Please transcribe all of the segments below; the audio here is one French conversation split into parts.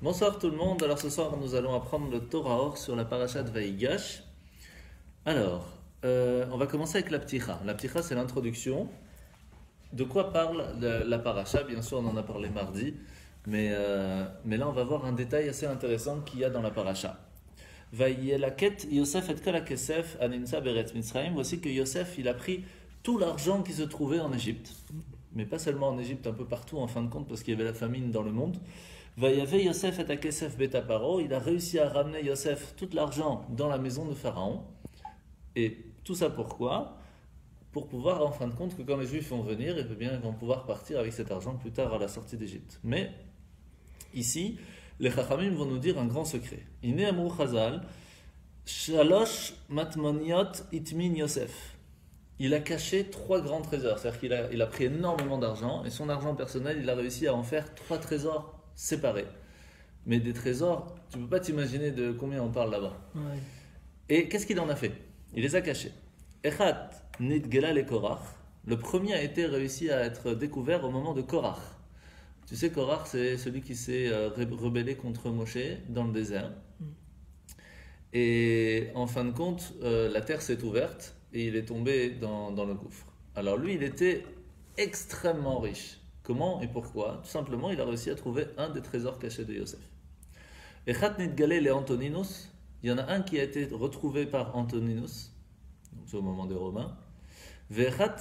Bonsoir tout le monde. Alors ce soir nous allons apprendre le Torah Or sur la parasha de Vaïgash. Alors, on va commencer avec la pticha. La pticha c'est l'introduction. De quoi parle la parasha? Bien sûr on en a parlé mardi, mais là on va voir un détail assez intéressant qu'il y a dans la parasha. Vaïelaket Yosef et kol hakesef aninsa beretz Mitzrayim. Voici que Yosef il a pris tout l'argent qui se trouvait en Égypte, mais pas seulement en Égypte, un peu partout en fin de compte parce qu'il y avait la famine dans le monde. Vayave Yosef et hakesef beta paro. Il a réussi à ramener Yosef tout l'argent dans la maison de Pharaon. Et tout ça pourquoi? Pour pouvoir en fin de compte que quand les Juifs vont venir, eh bien, ils vont pouvoir partir avec cet argent plus tard à la sortie d'Égypte. Mais ici, les Chachamim vont nous dire un grand secret. Iné Amrou Chazal, Shalosh Matmoniot Itmin Yosef. Il a caché 3 grands trésors. C'est-à-dire qu'il a pris énormément d'argent et son argent personnel, il a réussi à en faire 3 trésors séparés. Mais des trésors, tu ne peux pas t'imaginer de combien on parle là-bas. Ouais. Et qu'est-ce qu'il en a fait? Il les a cachés. Echat Nidgela le Korach. Le premier a été réussi à être découvert au moment de Korach. Tu sais, Korach, c'est celui qui s'est rebellé contre Moshe dans le désert. Et en fin de compte, la terre s'est ouverte et il est tombé dans le gouffre. Alors lui, il était extrêmement riche. Comment et pourquoi? Tout simplement, il a réussi à trouver un des trésors cachés de Yosef. Echat Nidgale le Antoninus. Il y en a un qui a été retrouvé par Antoninus, donc c'est au moment des Romains. Ve'echat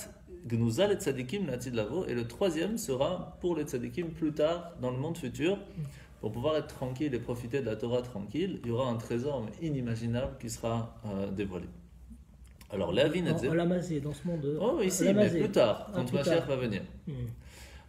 Gnuza le Tzadikim l'Atid Lavo. Et le troisième sera pour les Tzadikim plus tard dans le monde futur. Pour pouvoir être tranquille et profiter de la Torah tranquille, il y aura un trésor inimaginable qui sera dévoilé. Alors, Léavin et en Lamazé, dans ce monde. Oh, ici, mais plus tard, quand Mashiach va venir.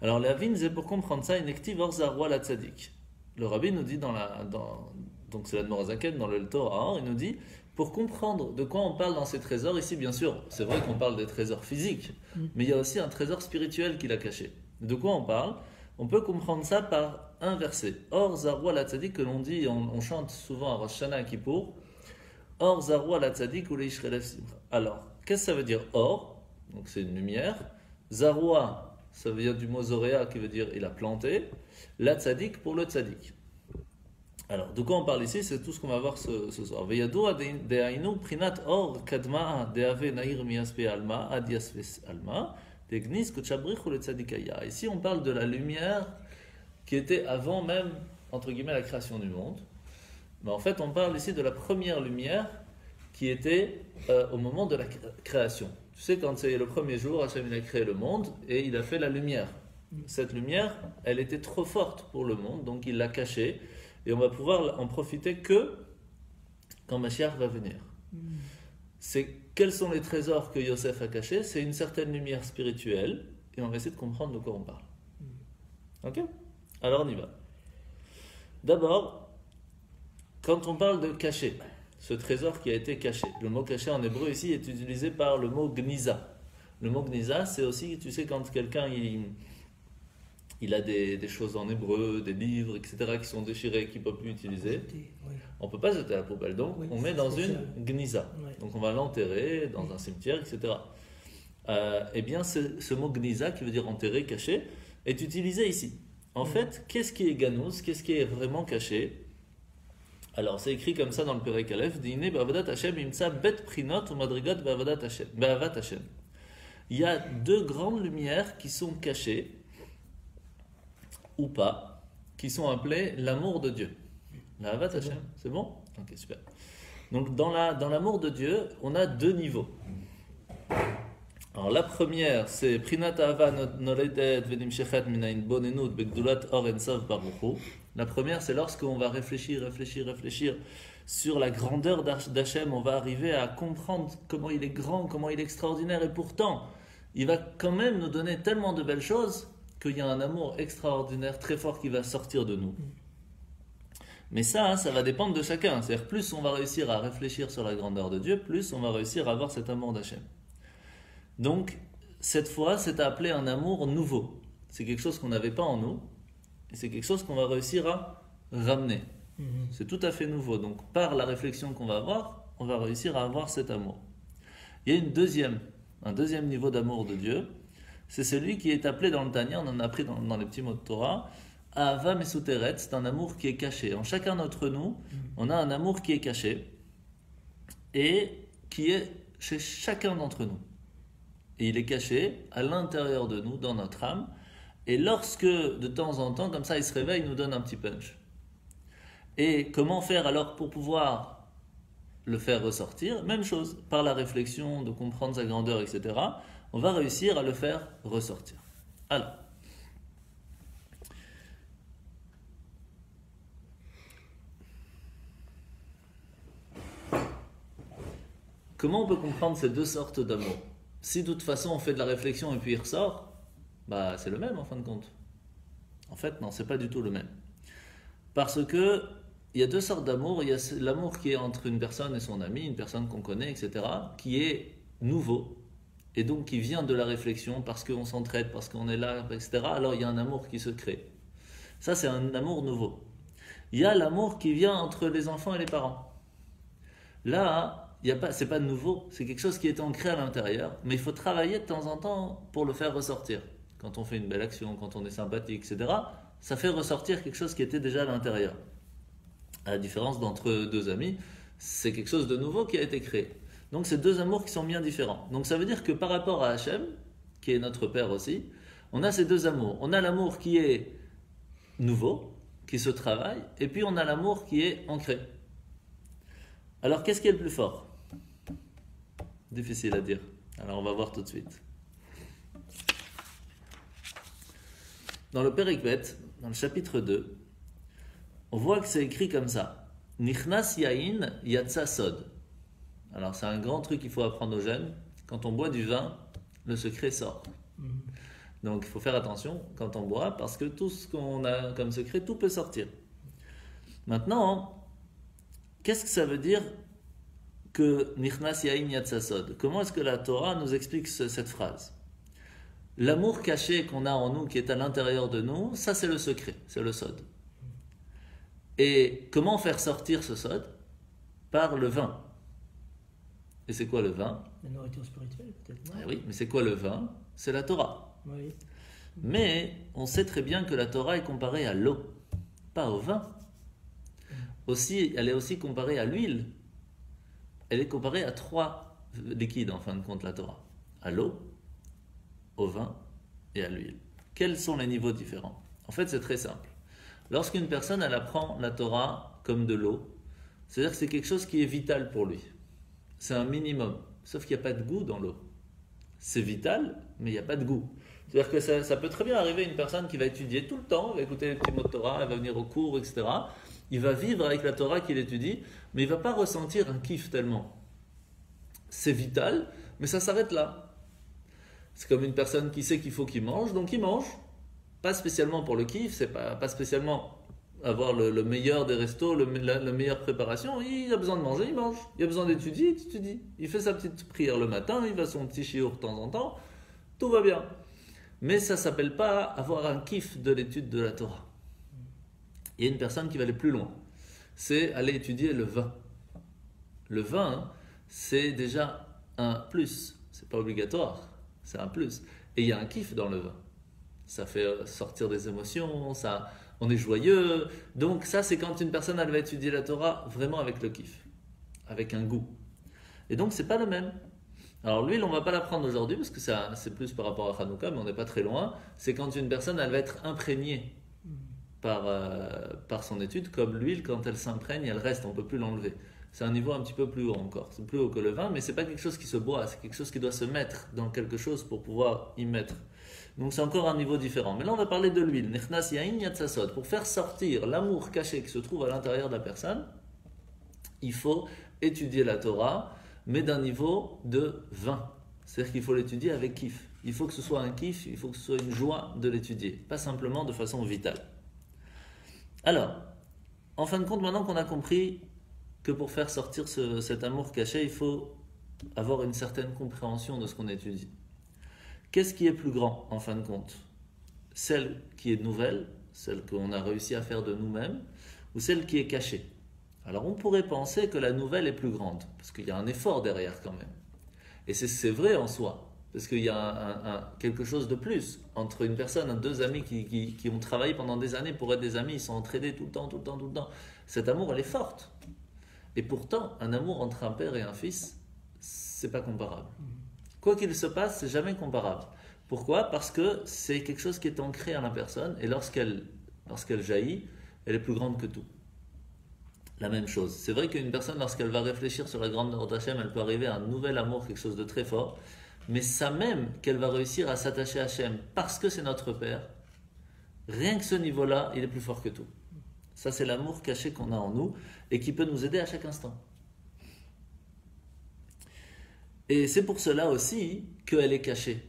Alors, Léavin, c'est pour comprendre ça, une active Orzarwa la Tzadik. Le Rabbi nous dit donc c'est l'Admorazaken dans le Torah, il nous dit, pour comprendre de quoi on parle dans ces trésors, ici, bien sûr, c'est vrai qu'on parle des trésors physiques, mais il y a aussi un trésor spirituel qu'il a caché. De quoi on parle? On peut comprendre ça par un verset. Or Zarwa la Tzadik, que l'on dit, on chante souvent à Rosh Hashanah à Kippour. Or Zarwa la Tzadik ou leishchelev simcha. Alors, qu'est-ce que ça veut dire or? Donc c'est une lumière. Zarwa, ça veut dire du mot zoréa qui veut dire il a planté. La Tzadik pour le Tzadik. Alors, de quoi on parle ici? C'est tout ce qu'on va voir ce soir. Veyadoua de'ainu prinat or kadma de'ave nair miyaspe alma ad yasves alma. Ici, on parle de la lumière qui était avant même, entre guillemets, la création du monde. Mais en fait, on parle ici de la première lumière qui était au moment de la création. Tu sais, quand c'est le premier jour, Hachem il a créé le monde et il a fait la lumière. Cette lumière, elle était trop forte pour le monde, donc il l'a cachée et on va pouvoir en profiter que quand Mashiach va venir. Quels sont les trésors que Yosef a cachés? C'est une certaine lumière spirituelle et on va essayer de comprendre de quoi on parle. Ok? Alors on y va. D'abord, quand on parle de caché, ce trésor qui a été caché, le mot caché en hébreu ici est utilisé par le mot gniza. Le mot gniza, c'est aussi, tu sais, quand quelqu'un il a des choses en hébreu, des livres, etc., qui sont déchirés, qu'il ne peut plus utiliser. On ne peut pas jeter à la poubelle, donc on met dans une gniza. Donc on va l'enterrer dans un cimetière, etc. Eh bien, ce mot gniza, qui veut dire enterrer, caché, est utilisé ici. En fait, qu'est-ce qui est ganouz? Qu'est-ce qui est vraiment caché? Alors, c'est écrit comme ça dans le Perek Aleph, Dine ba'avadat Hashem imtsa bet prinot ou madrigot ba'avat Hashem. Il y a 2 grandes lumières qui sont cachées, ou pas, qui sont appelées l'amour de Dieu. L'avat Hashem, c'est bon? Ok, super. Donc dans l'amour de Dieu, on a 2 niveaux. Alors la première, c'est Prinat Ahava Noledet Venimshechet Minayin Bonenut Begdulat Or Ensav Baruchu. La première, c'est lorsqu'on va réfléchir sur la grandeur d'Hachem, on va arriver à comprendre comment il est grand, comment il est extraordinaire, et pourtant, il va quand même nous donner tellement de belles choses qu'il y a un amour extraordinaire, très fort qui va sortir de nous. Mais ça va dépendre de chacun. C'est-à-dire, plus on va réussir à réfléchir sur la grandeur de Dieu, plus on va réussir à avoir cet amour d'Hachem. Donc, cette fois, c'est appelé un amour nouveau. C'est quelque chose qu'on n'avait pas en nous, et c'est quelque chose qu'on va réussir à ramener. C'est tout à fait nouveau. Donc, par la réflexion qu'on va avoir, on va réussir à avoir cet amour. Il y a un deuxième niveau d'amour de Dieu. C'est celui qui est appelé dans le Tanya, on en a appris dans les petits mots de Torah, Ahava Mesuteret, c'est un amour qui est caché. En chacun d'entre nous, on a un amour qui est caché et qui est chez chacun d'entre nous. Et il est caché à l'intérieur de nous, dans notre âme. Et lorsque, de temps en temps, comme ça, il se réveille, il nous donne un petit punch. Et comment faire alors pour pouvoir le faire ressortir? Même chose, par la réflexion, de comprendre sa grandeur, etc. On va réussir à le faire ressortir. Alors, comment on peut comprendre ces deux sortes d'amour? Si de toute façon on fait de la réflexion et puis il ressort, bah c'est le même en fin de compte. En fait, non, c'est pas du tout le même. Parce que il y a deux sortes d'amour. Il y a l'amour qui est entre une personne et son ami, une personne qu'on connaît, etc., qui est nouveau et donc qui vient de la réflexion parce qu'on s'entraide, parce qu'on est là, etc. Alors il y a un amour qui se crée. Ça, c'est un amour nouveau. Il y a l'amour qui vient entre les enfants et les parents. Là, c'est pas nouveau, c'est quelque chose qui est ancré à l'intérieur, mais il faut travailler de temps en temps pour le faire ressortir. Quand on fait une belle action, quand on est sympathique, etc., ça fait ressortir quelque chose qui était déjà à l'intérieur. À la différence d'entre deux amis, c'est quelque chose de nouveau qui a été créé. Donc c'est deux amours qui sont bien différents. Donc ça veut dire que par rapport à Hachem, qui est notre Père aussi, on a ces deux amours. On a l'amour qui est nouveau, qui se travaille, et puis on a l'amour qui est ancré. Alors qu'est-ce qui est le plus fort? Difficile à dire. Alors on va voir tout de suite. Dans le Perek Bet, dans le chapitre 2, on voit que c'est écrit comme ça. Nichnas yain yatsa sod. Alors c'est un grand truc qu'il faut apprendre aux jeunes. Quand on boit du vin, le secret sort. Donc il faut faire attention quand on boit parce que tout ce qu'on a comme secret, tout peut sortir. Maintenant, qu'est-ce que ça veut dire que Nichnas yain yatsa sod? Comment est-ce que la Torah nous explique cette phrase? L'amour caché qu'on a en nous, qui est à l'intérieur de nous, ça c'est le secret, c'est le sod. Et comment faire sortir ce sod? Par le vin. Et c'est quoi le vin? La nourriture spirituelle, peut-être, non? Oui, mais c'est quoi le vin? C'est la Torah. Oui. Mais on sait très bien que la Torah est comparée à l'eau, pas au vin. Aussi, elle est aussi comparée à l'huile. Elle est comparée à trois liquides, en fin de compte, la Torah. À l'eau, au vin et à l'huile. Quels sont les niveaux différents? En fait, c'est très simple. Lorsqu'une personne, elle apprend la Torah comme de l'eau, c'est-à-dire que c'est quelque chose qui est vital pour lui. C'est un minimum, sauf qu'il n'y a pas de goût dans l'eau. C'est vital, mais il n'y a pas de goût. C'est-à-dire que ça peut très bien arriver une personne qui va étudier tout le temps, va écouter les petits mots de Torah, elle va venir au cours, etc. Il va vivre avec la Torah qu'il étudie, mais il ne va pas ressentir un kiff tellement. C'est vital, mais ça s'arrête là. C'est comme une personne qui sait qu'il faut qu'il mange, donc il mange. Pas spécialement pour le kiff, c'est pas spécialement avoir le meilleur des restos, la meilleure préparation. Il a besoin de manger, il mange. Il a besoin d'étudier, il étudie. Il fait sa petite prière le matin, il va son petit chiour de temps en temps. Tout va bien. Mais ça ne s'appelle pas avoir un kiff de l'étude de la Torah. Il y a une personne qui va aller plus loin. C'est aller étudier le vin. Le vin, c'est déjà un plus. C'est pas obligatoire, c'est un plus. Et il y a un kiff dans le vin. Ça fait sortir des émotions, on est joyeux. Donc ça, c'est quand une personne elle va étudier la Torah vraiment avec le kiff, avec un goût. Et donc, c'est pas le même. Alors l'huile, on va pas l'apprendre aujourd'hui parce que c'est plus par rapport à Hanouka, mais on n'est pas très loin. C'est quand une personne elle va être imprégnée par son étude, comme l'huile, quand elle s'imprègne, elle reste, on peut plus l'enlever. C'est un niveau un petit peu plus haut encore. C'est plus haut que le vin, mais c'est pas quelque chose qui se boit, c'est quelque chose qui doit se mettre dans quelque chose pour pouvoir y mettre. Donc c'est encore un niveau différent. Mais là on va parler de l'huile. Nichnas yain yatsa sod. Pour faire sortir l'amour caché qui se trouve à l'intérieur de la personne, il faut étudier la Torah, mais d'un niveau de vin. C'est-à-dire qu'il faut l'étudier avec kiff. Il faut que ce soit un kiff, il faut que ce soit une joie de l'étudier, pas simplement de façon vitale. Alors, en fin de compte, maintenant qu'on a compris que pour faire sortir cet amour caché, il faut avoir une certaine compréhension de ce qu'on étudie. Qu'est-ce qui est plus grand, en fin de compte? Celle qui est nouvelle, celle qu'on a réussi à faire de nous-mêmes, ou celle qui est cachée? Alors on pourrait penser que la nouvelle est plus grande, parce qu'il y a un effort derrière quand même. Et c'est vrai en soi. parce qu'il y a quelque chose de plus entre une personne, deux amis qui ont travaillé pendant des années pour être des amis, ils sont entraînés tout le temps. Cet amour, elle est forte. Et pourtant, un amour entre un père et un fils, c'est pas comparable. Quoi qu'il se passe, c'est jamais comparable. Pourquoi? Parce que c'est quelque chose qui est ancré à la personne, et lorsqu'elle jaillit, elle est plus grande que tout. La même chose. C'est vrai qu'une personne, lorsqu'elle va réfléchir sur la grandeur d'Hachem, elle peut arriver à un nouvel amour, quelque chose de très fort, mais ça même qu'elle va réussir à s'attacher à Hachem parce que c'est notre Père, rien que ce niveau-là, il est plus fort que tout. Ça, c'est l'amour caché qu'on a en nous et qui peut nous aider à chaque instant. Et c'est pour cela aussi qu'elle est cachée.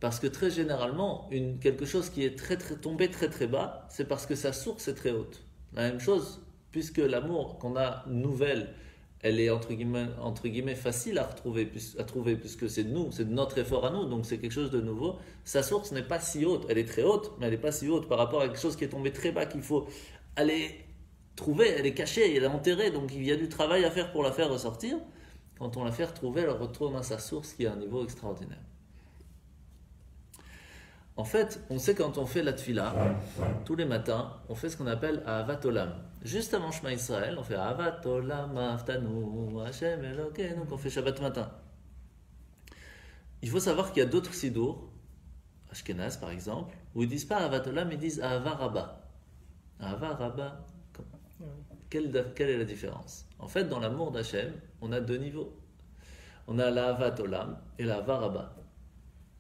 Parce que très généralement, quelque chose qui est tombé très bas, c'est parce que sa source est très haute. La même chose, puisque l'amour qu'on a nouvelle, elle est entre guillemets facile à trouver, puisque c'est de notre effort à nous, donc c'est quelque chose de nouveau. Sa source n'est pas si haute, elle est très haute, mais elle n'est pas si haute par rapport à quelque chose qui est tombé très bas qu'il faut aller trouver, elle est cachée, elle est enterrée, donc il y a du travail à faire pour la faire ressortir. Quand on la fait retrouver, elle retourne à sa source qui est à un niveau extraordinaire. En fait, on sait quand on fait la tfila, tous les matins, on fait ce qu'on appelle Ahavat Olam. Juste avant Shema Israël, on fait Ahavat Olam, Aftanu, Hashem Elokeinu, donc on fait Shabbat matin. Il faut savoir qu'il y a d'autres sidour, Ashkenaz par exemple, où ils disent pas Ahavat Olam, ils disent Ahava Rabba. Ahava Rabba, quelle est la différence? En fait, dans l'amour d'Hachem, on a deux niveaux. On a l'Ahavat Olam et l'Ahava Rabba.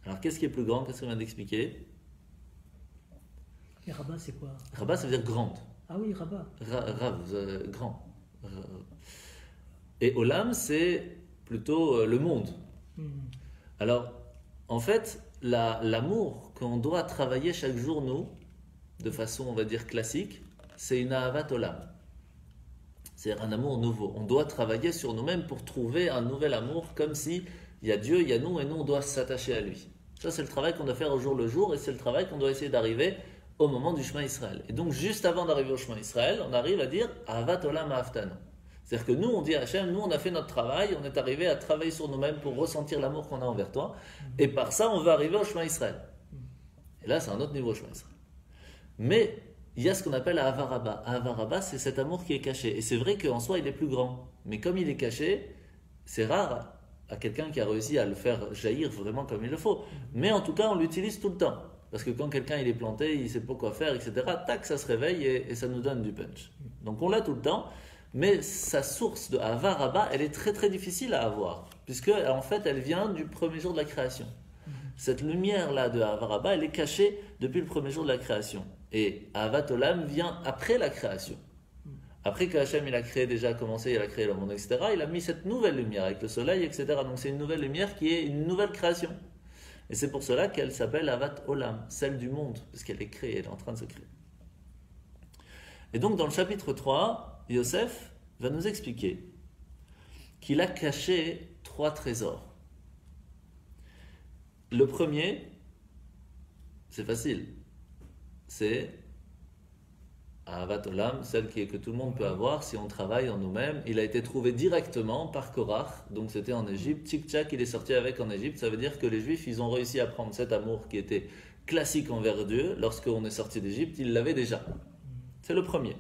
Alors, qu'est-ce qui est plus grand? Qu'est-ce qu'on vient d'expliquer? Et Rabat, c'est quoi? Rabat, ça veut dire grande. Ah oui, Rabat. Rav, grand. Et Olam, c'est plutôt le monde. Alors, en fait, l'amour qu'on doit travailler chaque jour, nous, de façon, on va dire, classique, c'est une Ahavat Olam. C'est un amour nouveau. On doit travailler sur nous-mêmes pour trouver un nouvel amour, comme si il y a Dieu, il y a nous, et nous, on doit s'attacher à lui. Ça, c'est le travail qu'on doit faire au jour le jour, et c'est le travail qu'on doit essayer d'arriver au moment du Shema Israël. Et donc, juste avant d'arriver au Shema Israël, on arrive à dire Ahavat Olam Ahaftanu. C'est-à-dire que nous, on dit à Hachem, nous, on a fait notre travail, on est arrivé à travailler sur nous-mêmes pour ressentir l'amour qu'on a envers toi, et par ça, on va arriver au Shema Israël. Et là, c'est un autre niveau au Shema Israël. Mais il y a ce qu'on appelle Ahava Rabba. Ahava Rabba, c'est cet amour qui est caché. Et c'est vrai qu'en soi, il est plus grand. Mais comme il est caché, c'est rare à quelqu'un qui a réussi à le faire jaillir vraiment comme il le faut. Mais en tout cas, on l'utilise tout le temps. Parce que quand quelqu'un il est planté, il ne sait pas quoi faire, etc., tac, ça se réveille et ça nous donne du punch. Donc on l'a tout le temps, mais sa source de Ahava Rabba, elle est très difficile à avoir. Puisque en fait, elle vient du premier jour de la création. Cette lumière-là de Ahava Rabba, elle est cachée depuis le premier jour de la création. Et Ahavat Olam vient après la création. Après que Hachem il a créé déjà, commencé, il a créé le monde, etc., il a mis cette nouvelle lumière avec le soleil, etc. Donc c'est une nouvelle lumière qui est une nouvelle création. Et c'est pour cela qu'elle s'appelle Ahavat Olam, celle du monde, parce qu'elle est créée, elle est en train de se créer. Et donc dans le chapitre 3, Yosef va nous expliquer qu'il a caché 3 trésors. Le premier, c'est facile, c'est Ahavat Olam, celle que tout le monde peut avoir si on travaille en nous-mêmes. Il a été trouvé directement par Korach, donc c'était en Égypte. Tchik-tchak, il est sorti avec en Égypte. Ça veut dire que les Juifs, ils ont réussi à prendre cet amour qui était classique envers Dieu. Lorsqu'on est sorti d'Égypte, ils l'avaient déjà. C'est le premier.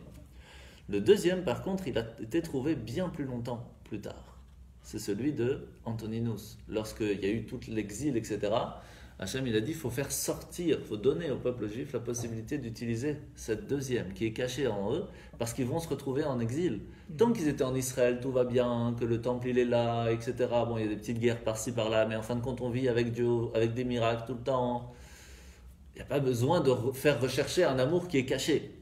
Le deuxième, par contre, il a été trouvé bien plus longtemps plus tard. C'est celui de Antoninus. Lorsqu'il y a eu tout l'exil, etc., Hachem, il a dit, il faut faire sortir, il faut donner au peuple juif la possibilité d'utiliser cette deuxième qui est cachée en eux, parce qu'ils vont se retrouver en exil. Tant qu'ils étaient en Israël, tout va bien, que le temple il est là, etc. Bon, il y a des petites guerres par-ci, par-là, mais en fin de compte, on vit avec Dieu, avec des miracles tout le temps. Il n'y a pas besoin de faire rechercher un amour qui est caché.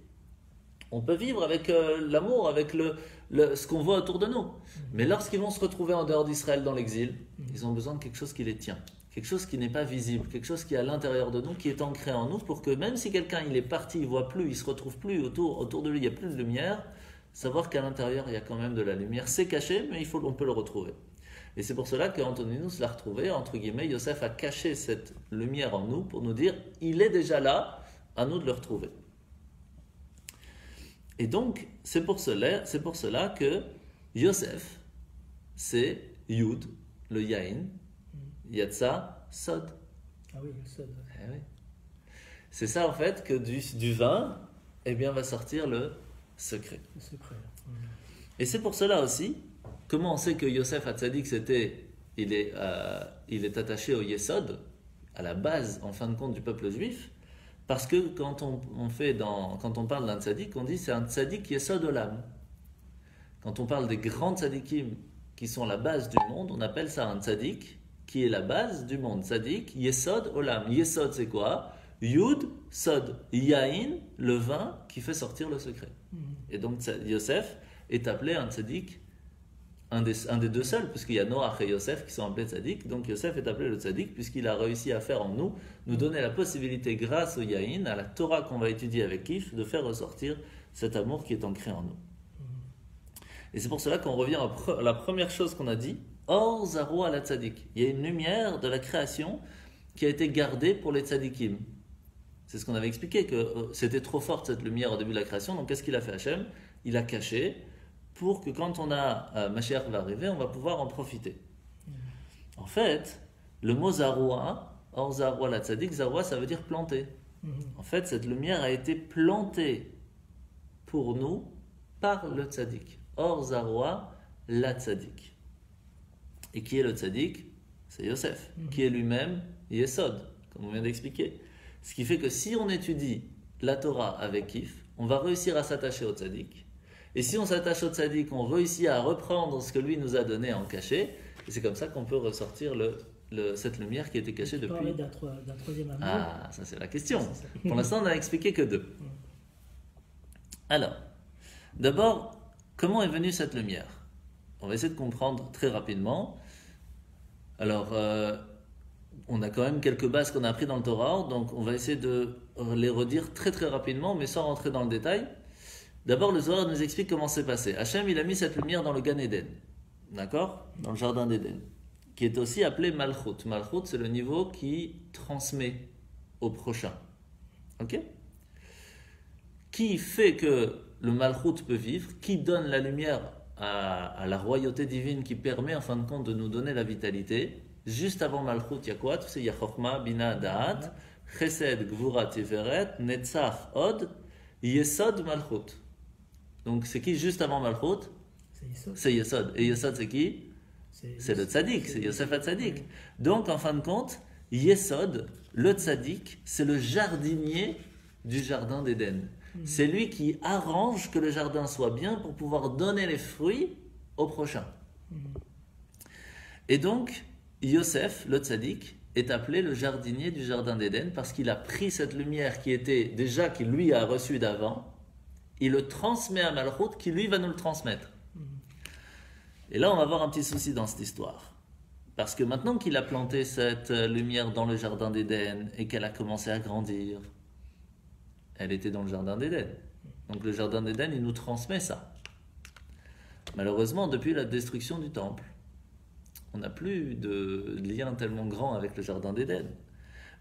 On peut vivre avec l'amour, avec ce qu'on voit autour de nous. Mais lorsqu'ils vont se retrouver en dehors d'Israël dans l'exil, ils ont besoin de quelque chose qui les tient. Quelque chose qui n'est pas visible, quelque chose qui est à l'intérieur de nous, qui est ancré en nous, pour que même si quelqu'un il est parti, il ne voit plus, il ne se retrouve plus autour de lui, il n'y a plus de lumière, savoir qu'à l'intérieur il y a quand même de la lumière. C'est caché, mais on peut le retrouver. Et c'est pour cela qu'Antoninus l'a retrouvé, entre guillemets, Yosef a caché cette lumière en nous pour nous dire, il est déjà là, à nous de le retrouver. Et donc, c'est pour cela que Yosef, c'est Yud, le Yain. Yatsa Sod. Ah oui, le sod. Eh oui. C'est ça en fait que du vin, eh bien, va sortir le secret. Le secret. Et c'est pour cela aussi, comment on sait que Yosef Hatzadik, il est attaché au Yesod, à la base, en fin de compte, du peuple juif, parce que quand on parle d'un tzaddik, on dit c'est un tzaddik Yesod Olam. Quand on parle des grands tzaddikim qui sont la base du monde, on appelle ça un tzaddik qui est la base du monde. Tzaddik Yesod Olam. Yesod, c'est quoi? Yud, Sod, Yain, le vin qui fait sortir le secret. Et donc Yosef est appelé un tzaddik, un des deux seuls, puisqu'il y a Noach et Yosef qui sont appelés tzaddik. Donc Yosef est appelé le tzaddik puisqu'il a réussi à faire en nous donner la possibilité, grâce au Yain, à la Torah qu'on va étudier avec Kif, de faire ressortir cet amour qui est ancré en nous. Et c'est pour cela qu'on revient à la première chose qu'on a dit, Or Zaroua la tzaddik. Il y a une lumière de la création qui a été gardée pour les tzaddikim. C'est ce qu'on avait expliqué, que c'était trop forte cette lumière au début de la création. Donc qu'est-ce qu'il a fait Hachem? Il a caché pour que quand Mashiach va arriver, on va pouvoir en profiter. En fait, le mot Zaroua, Or Zaroua la tzaddik, Zaroua ça veut dire planter. En fait, cette lumière a été plantée pour nous par le tzaddik. Or Zaroua la tzaddik. Et qui est le tzaddik? C'est Yosef, qui est lui-même Yesod, comme on vient d'expliquer. Ce qui fait que si on étudie la Torah avec Kif, on va réussir à s'attacher au tzaddik. Et si on s'attache au tzaddik, on réussit à reprendre ce que lui nous a donné en cachet. Et c'est comme ça qu'on peut ressortir cette lumière qui était cachée depuis. Tu parlais d'un troisième amour. Ah, ça c'est la question. Pour l'instant, on n'a expliqué que deux. Alors, d'abord, comment est venue cette lumière? On va essayer de comprendre très rapidement. Alors, on a quand même quelques bases qu'on a apprises dans le Torah, donc on va essayer de les redire très très rapidement, mais sans rentrer dans le détail. D'abord, le Zohar nous explique comment c'est passé. Hachem, il a mis cette lumière dans le Gan Eden, d'accord? Dans le jardin d'Éden, qui est aussi appelé Malchut. Malchut, c'est le niveau qui transmet au prochain. Ok? Qui fait que le Malchut peut vivre? Qui donne la lumière à la royauté divine qui permet en fin de compte de nous donner la vitalité? Juste avant Malchut, il y a quoi? Tu sais, il y a Chokhmah, Bina, Da'at, Chesed, Gvura, Tiferet, Netzach, Od, Yesod, Malchut. Donc c'est qui juste avant Malchut? C'est Yesod. Et Yesod c'est qui? C'est le tzaddik, c'est Yosef HaTzadik. Donc en fin de compte, Yesod, le tzaddik, c'est le jardinier du jardin d'Éden. C'est lui qui arrange que le jardin soit bien pour pouvoir donner les fruits au prochain. Et donc, Yosef, le tzaddik, est appelé le jardinier du jardin d'Éden parce qu'il a pris cette lumière qui lui a reçue d'avant, il le transmet à Malchut qui lui va nous le transmettre. Et là, on va avoir un petit souci dans cette histoire. Parce que maintenant qu'il a planté cette lumière dans le jardin d'Éden et qu'elle a commencé à grandir, elle était dans le jardin d'Éden. Donc le jardin d'Éden, il nous transmet ça. Malheureusement, depuis la destruction du temple, on n'a plus de lien tellement grand avec le jardin d'Éden.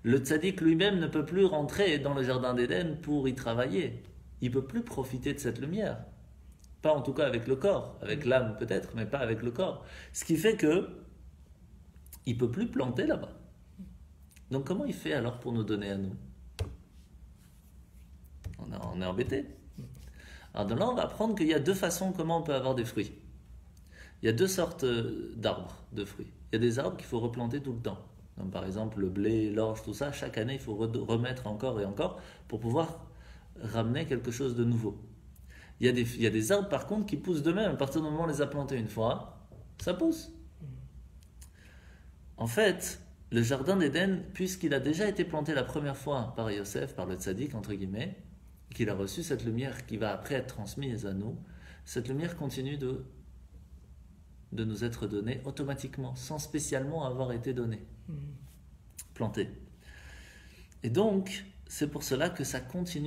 Le tzaddik lui-même ne peut plus rentrer dans le jardin d'Éden pour y travailler. Il ne peut plus profiter de cette lumière. Pas en tout cas avec le corps, avec l'âme peut-être, mais pas avec le corps. Ce qui fait que il ne peut plus planter là-bas. Donc comment il fait alors pour nous donner à nous? On est embêté. Alors de là, on va apprendre qu'il y a deux façons comment on peut avoir des fruits. Il y a deux sortes d'arbres, de fruits. Il y a des arbres qu'il faut replanter tout le temps. Donc, par exemple, le blé, l'orge, tout ça, chaque année, il faut remettre encore et encore pour pouvoir ramener quelque chose de nouveau. Il y a des arbres, par contre, qui poussent d'eux-mêmes. À partir du moment où on les a plantés une fois, ça pousse. En fait, le jardin d'Éden, puisqu'il a déjà été planté la première fois par Yosef, par le tzaddik, entre guillemets, qu'il a reçu cette lumière qui va après être transmise à nous, cette lumière continue de nous être donnée automatiquement, sans spécialement avoir été donnée, plantée. Et donc, c'est pour cela que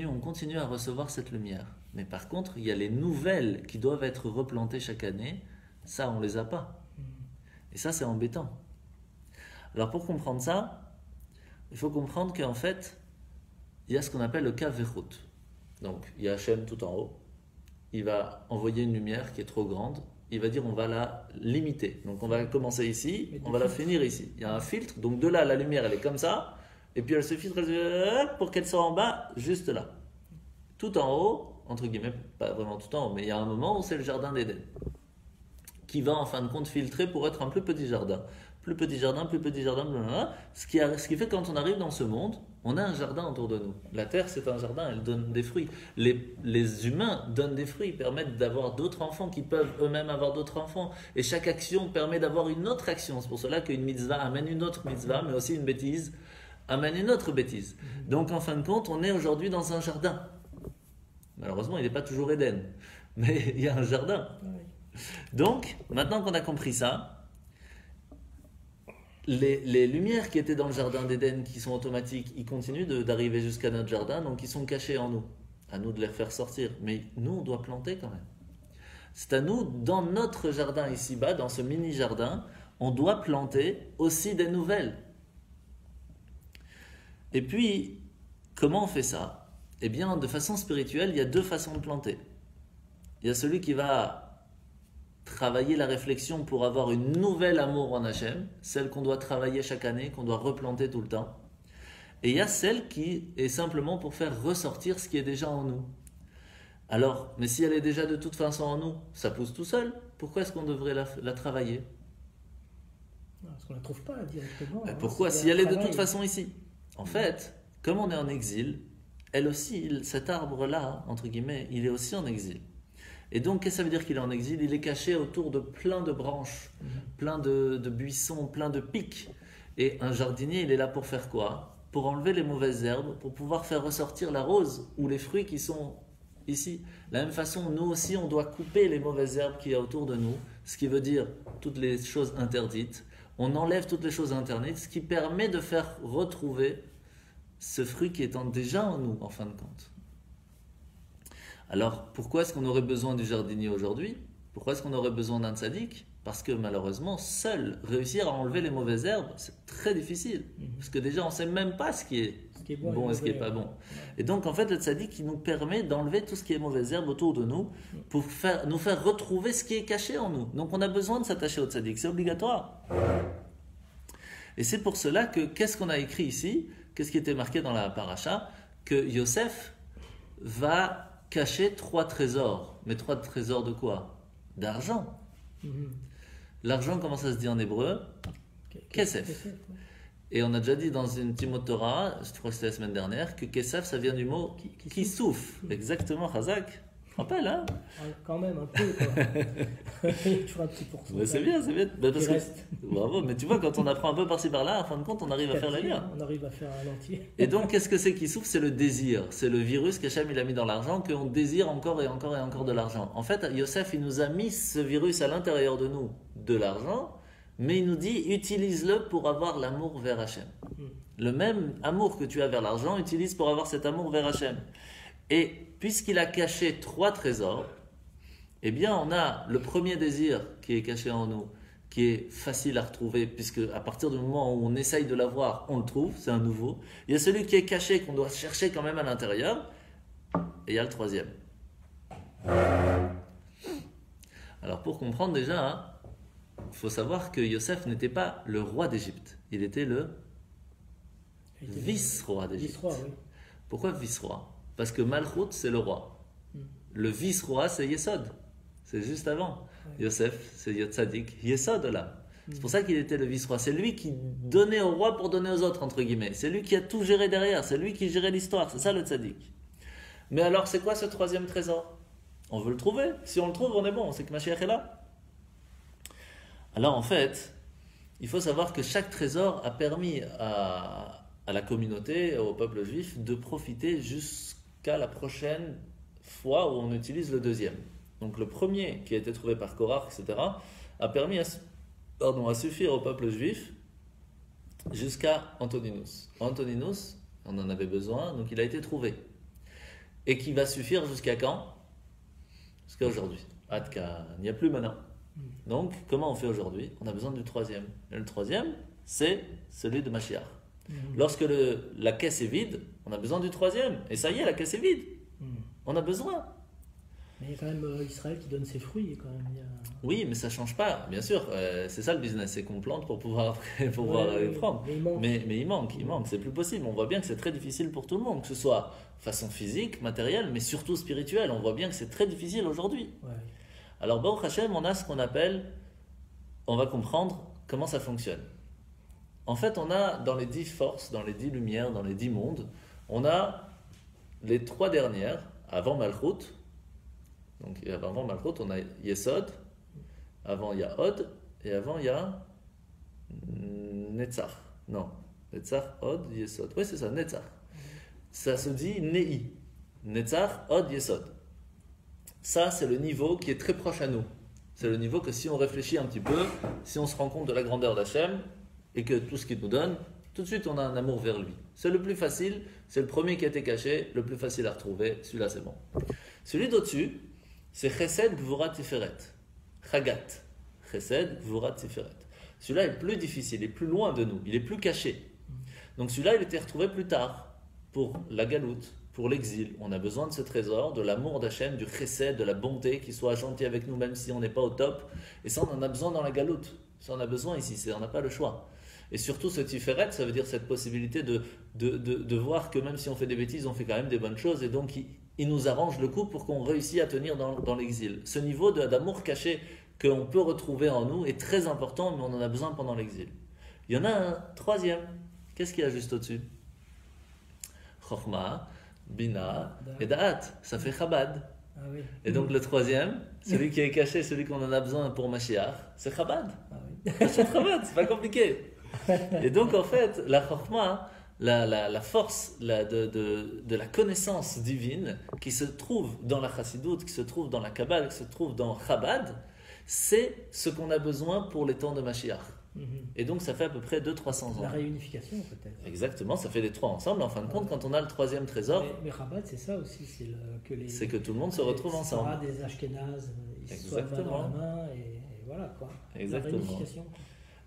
on continue à recevoir cette lumière. Mais par contre, il y a les nouvelles qui doivent être replantées chaque année, ça on les a pas. Et ça c'est embêtant. Alors pour comprendre ça, il faut comprendre qu'en fait, il y a ce qu'on appelle le Kaverut. Donc il y a Hachem tout en haut, il va envoyer une lumière qui est trop grande, il va dire on va la limiter. Donc on va commencer ici, Mais on va la filtre. finir ici. Il y a un filtre, donc de là la lumière elle est comme ça, et puis elle se filtre pour qu'elle soit en bas, juste là. Tout en haut, entre guillemets, pas vraiment tout en haut, mais il y a un moment où c'est le jardin d'Éden, qui va en fin de compte filtrer pour être un plus petit jardin. Plus petit jardin, blablabla. Ce qui fait que quand on arrive dans ce monde, on a un jardin autour de nous. La terre, c'est un jardin, elle donne des fruits. Les humains donnent des fruits, permettent d'avoir d'autres enfants qui peuvent eux-mêmes avoir d'autres enfants. Et chaque action permet d'avoir une autre action. C'est pour cela qu'une mitzvah amène une autre mitzvah, mais aussi une bêtise amène une autre bêtise. Donc en fin de compte, on est aujourd'hui dans un jardin. Malheureusement, il n'est pas toujours Éden, mais il y a un jardin. Oui. Donc, maintenant qu'on a compris ça, les lumières qui étaient dans le jardin d'Éden, qui sont automatiques, ils continuent d'arriver jusqu'à notre jardin, donc ils sont cachés en nous. À nous de les faire sortir. Mais nous, on doit planter quand même. C'est à nous, dans notre jardin ici-bas, dans ce mini-jardin, on doit planter aussi des nouvelles. Et puis, comment on fait ça? Eh bien, de façon spirituelle, il y a deux façons de planter. Il y a celui qui va travailler la réflexion pour avoir une nouvelle amour en Hachem, celle qu'on doit travailler chaque année, qu'on doit replanter tout le temps. Et il y a celle qui est simplement pour faire ressortir ce qui est déjà en nous. Alors, mais si elle est déjà de toute façon en nous, ça pousse tout seul. Pourquoi est-ce qu'on devrait la travailler? Parce qu'on ne la trouve pas directement. Pourquoi? Si elle est de toute façon ici. En fait, comme on est en exil, elle aussi, cet arbre-là, entre guillemets, il est aussi en exil. Et donc, qu'est-ce que ça veut dire qu'il est en exil? Il est caché autour de plein de branches, plein de buissons, plein de pics. Et un jardinier, il est là pour faire quoi? Pour enlever les mauvaises herbes, pour pouvoir faire ressortir la rose ou les fruits qui sont ici. De la même façon, nous aussi, on doit couper les mauvaises herbes qu'il y a autour de nous, ce qui veut dire toutes les choses interdites. On enlève toutes les choses interdites, ce qui permet de faire retrouver ce fruit qui est déjà en nous, en fin de compte. Alors, pourquoi est-ce qu'on aurait besoin du jardinier aujourd'hui? Pourquoi est-ce qu'on aurait besoin d'un tzaddik? Parce que malheureusement, seul réussir à enlever les mauvaises herbes, c'est très difficile. Parce que déjà, on ne sait même pas ce qui est bon et ce qui n'est pas bon. Et donc, en fait, le tzaddik, il nous permet d'enlever tout ce qui est mauvaises herbes autour de nous pour nous faire retrouver ce qui est caché en nous. Donc, on a besoin de s'attacher au tzaddik, c'est obligatoire. Et c'est pour cela que, qu'est-ce qu'on a écrit ici? Qu'est-ce qui était marqué dans la paracha? Que Yosef va cacher 3 trésors. Mais 3 trésors de quoi? D'argent. L'argent, comment ça se dit en hébreu? Kesef. Et on a déjà dit dans une Timot Torah, je crois que c'était la semaine dernière, que Kesef, ça vient du mot Kisouf. Exactement, Chazak. Tu te rappelles, hein? Quand même, un peu. Tu feras un petit pourcentage. Mais c'est bien, c'est bien. Parce que, bravo, mais tu vois, quand on apprend un peu par-ci par-là, en fin de compte, on arrive à faire la lien. On arrive à faire un entier. Et donc, qu'est-ce que c'est qui souffre? C'est le désir. C'est le virus qu'Hachem il a mis dans l'argent, qu'on désire encore et encore et encore de l'argent. En fait, Yosef, il nous a mis ce virus à l'intérieur de nous, de l'argent, mais il nous dit, utilise-le pour avoir l'amour vers Hachem. Le même amour que tu as vers l'argent, utilise pour avoir cet amour vers Hachem. Et puisqu'il a caché 3 trésors, eh bien, on a le premier désir qui est caché en nous, qui est facile à retrouver, puisque à partir du moment où on essaye de l'avoir, on le trouve, c'est un nouveau. Il y a celui qui est caché, qu'on doit chercher quand même à l'intérieur, et il y a le troisième. Alors pour comprendre déjà, il faut savoir que Yosef n'était pas le roi d'Égypte, il était le vice-roi d'Égypte. Oui. Pourquoi vice-roi? Parce que Malchut, c'est le roi. Le vice-roi, c'est Yesod. C'est juste avant. Yosef, c'est Yotzadik. Yesod, là. C'est pour ça qu'il était le vice-roi. C'est lui qui donnait au roi pour donner aux autres, entre guillemets. C'est lui qui a tout géré derrière. C'est lui qui gérait l'histoire. C'est ça le tzaddik. Mais alors, c'est quoi ce troisième trésor? On veut le trouver. Si on le trouve, on est bon. C'est que Mashiach est là. Alors, en fait, il faut savoir que chaque trésor a permis à la communauté, au peuple juif, de profiter jusqu'à la prochaine fois où on utilise le deuxième. Donc le premier qui a été trouvé par Korach, etc., a permis à suffire au peuple juif jusqu'à Antoninus. Antoninus, on en avait besoin, donc il a été trouvé. Et qui va suffire jusqu'à quand? Jusqu'à aujourd'hui. Adka, il n'y a plus maintenant. Donc, comment on fait aujourd'hui? On a besoin du troisième. Et le troisième, c'est celui de Mashiach. Lorsque la caisse est vide, on a besoin du troisième. Et ça y est, la caisse est vide. On a besoin. Mais il y a quand même Israël qui donne ses fruits. Quand même. Oui, mais ça ne change pas, bien sûr. C'est ça le business, c'est qu'on plante pour pouvoir, prendre. Mais il manque, c'est plus possible. On voit bien que c'est très difficile pour tout le monde, que ce soit façon physique, matérielle, mais surtout spirituelle. On voit bien que c'est très difficile aujourd'hui. Ouais. Alors, Baruch Hashem, on a ce qu'on appelle, on va comprendre comment ça fonctionne. En fait, on a dans les 10 forces, dans les 10 lumières, dans les 10 mondes, on a les 3 dernières, avant Malchut. Donc avant Malchut, on a Yesod, avant il y a Od, et avant il y a Netzach. Non, Netzach, Od, Yesod. Oui, c'est ça, Netzach. Ça se dit Nei. Netzach, Od, Yesod. Ça, c'est le niveau qui est très proche à nous. C'est le niveau que si on réfléchit un petit peu, si on se rend compte de la grandeur d'Hachem, et que tout ce qu'il nous donne, tout de suite on a un amour vers lui. C'est le plus facile, c'est le premier qui a été caché, le plus facile à retrouver, celui-là c'est bon. Celui d'au-dessus, c'est Chesed Gvura Tiferet. Chagat. Chesed Gvura Tiferet. Celui-là est plus difficile, il est plus loin de nous, il est plus caché. Donc celui-là, il était retrouvé plus tard, pour la galoute, pour l'exil. On a besoin de ce trésor, de l'amour d'Hachem, du Chesed, de la bonté, qu'il soit gentil avec nous même si on n'est pas au top. Et ça, on en a besoin dans la galoute. Ça, on a besoin ici, on n'a pas le choix. Et surtout, ce Tiferet, ça veut dire cette possibilité de voir que même si on fait des bêtises, on fait quand même des bonnes choses. Et donc, il nous arrange le coup pour qu'on réussisse à tenir dans l'exil. Ce niveau d'amour caché qu'on peut retrouver en nous est très important, mais on en a besoin pendant l'exil. Il y en a un troisième. Qu'est-ce qu'il y a juste au-dessus? Chokhmah, Bina et Da'at. Ça fait Chabad. Ah oui. Et donc le troisième, celui qui est caché, celui qu'on en a besoin pour Mashiach, c'est Chabad. Ah oui. C'est Chabad, c'est pas compliqué. Et donc en fait, la Chokhmah, la force de la connaissance divine qui se trouve dans la Chassidoute, qui se trouve dans la Kabbale, qui se trouve dans Chabad, c'est ce qu'on a besoin pour les temps de Mashiach. Et donc ça fait à peu près 200-300 ans. La réunification peut-être. Exactement, ça fait les trois ensemble. En fin de compte, quand on a le troisième trésor, mais Chabad, c'est ça aussi, c'est que tout le monde se retrouve ensemble. Des Ashkénazes, ils se soient main dans la main et voilà quoi. Exactement. La réunification.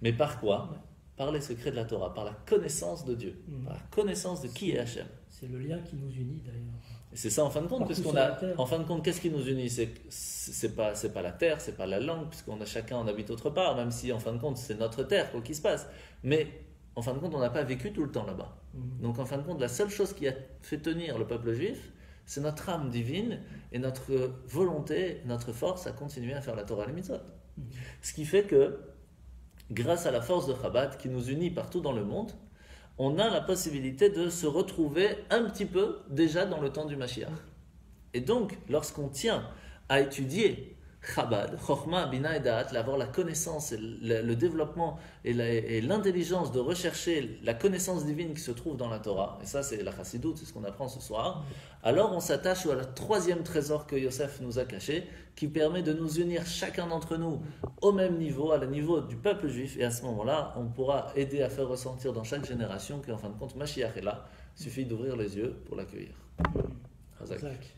Mais par quoi? Par les secrets de la Torah, par la connaissance de Dieu, par la connaissance de qui est Hachem. C'est le lien qui nous unit d'ailleurs. Et c'est ça en fin de compte, puisqu'on a, en fin de compte, qu'est-ce qui nous unit? C'est pas la terre, c'est pas la langue, puisqu'on a chacun on habite autre part, même si en fin de compte c'est notre terre quoi qui se passe. Mais en fin de compte, on n'a pas vécu tout le temps là-bas. Donc en fin de compte, la seule chose qui a fait tenir le peuple juif, c'est notre âme divine et notre volonté, notre force à continuer à faire la Torah et les mitzvot. Ce qui fait que grâce à la force de Chabad qui nous unit partout dans le monde, on a la possibilité de se retrouver un petit peu déjà dans le temps du Mashiach. Et donc, lorsqu'on tient à étudier Chabad, Chokhmah, Bina et Da'at, avoir la connaissance, et le développement et l'intelligence de rechercher la connaissance divine qui se trouve dans la Torah, et ça c'est la Chassidoute, c'est ce qu'on apprend ce soir, alors on s'attache à la troisième trésor que Yosef nous a caché, qui permet de nous unir chacun d'entre nous au même niveau, à le niveau du peuple juif, et à ce moment-là, on pourra aider à faire ressentir dans chaque génération qu'en fin de compte, Mashiach est là, il suffit d'ouvrir les yeux pour l'accueillir. Hazak.